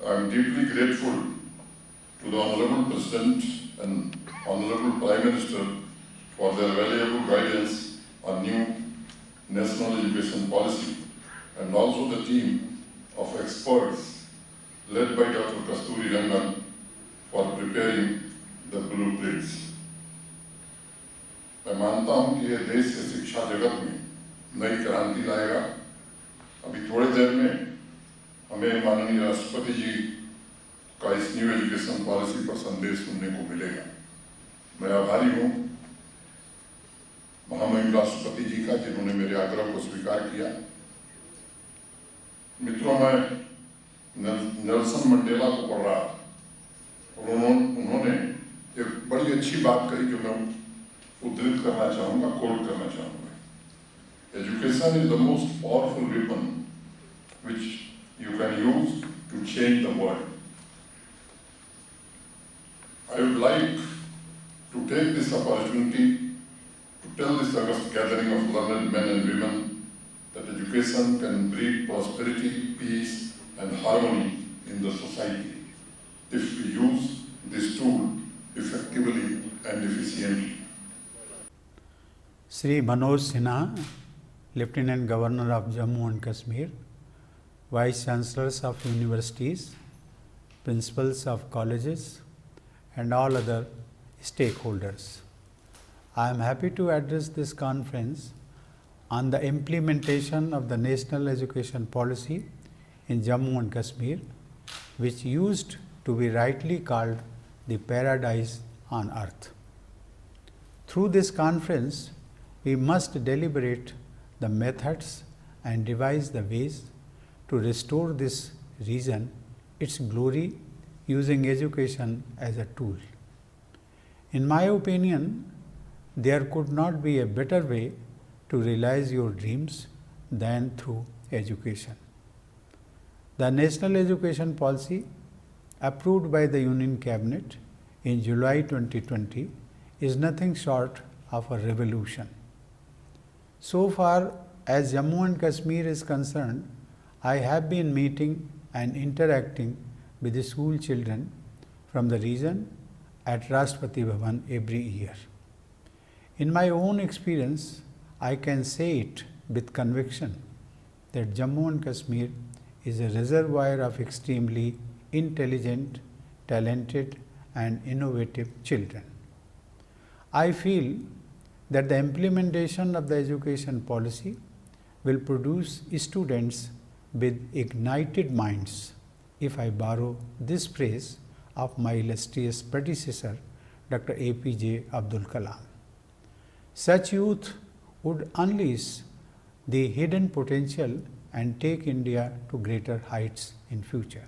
I am deeply grateful to the Honorable President and Honorable Prime Minister for their valuable guidance on new national education policy, and also the team of experts led by Dr. Kasturi Rangan for preparing the blueprints. मैं मानता हूं कि यह देश के शिक्षा जगत में नई क्रांति लाएगा। अभी थोड़ी देर में हमें माननीय राष्ट्रपति जी का इस न्यू एजुकेशन पॉलिसी पर संदेश सुनने को मिलेगा। मैं आभारी हूं महामहिम राष्ट्रपति जी का, जिन्होंने मेरे आग्रह को स्वीकार किया। मित्रों, मैं नेल्सन मंडेला को पढ़ रहा और उन्होंने एक बड़ी अच्छी बात कही जो मैं उद्धृत करना चाहूँगा, कोट करना चाहूँगा। Education is the most powerful weapon which you can use to change the world. I would like to take this opportunity to tell this august gathering of learned men and women that education can breed prosperity, peace, and harmony in the society if we use this tool effectively and efficiently. Shri Manoj Sinha, Lieutenant Governor of Jammu and Kashmir, Vice Chancellors of universities, Principals of colleges, and all other stakeholders. I am happy to address this conference on the implementation of the National Education Policy in Jammu and Kashmir, which used to be rightly called the paradise on earth. Through this conference, we must deliberate the methods and devise the ways to restore this region its glory using education as a tool. In my opinion, there could not be a better way to realize your dreams than through education. The National Education Policy, approved by the Union Cabinet in July 2020, is nothing short of a revolution. So far as Jammu and Kashmir is concerned, I have been meeting and interacting with the school children from the region at Rashtrapati Bhavan every year. In my own experience, I can say it with conviction that Jammu and Kashmir is a reservoir of extremely intelligent, talented, and innovative children. I feel that the implementation of the education policy will produce students with ignited minds, if I borrow this phrase of my illustrious predecessor, Dr. APJ Abdul Kalam. Such youth would unleash the hidden potential and take India to greater heights in future.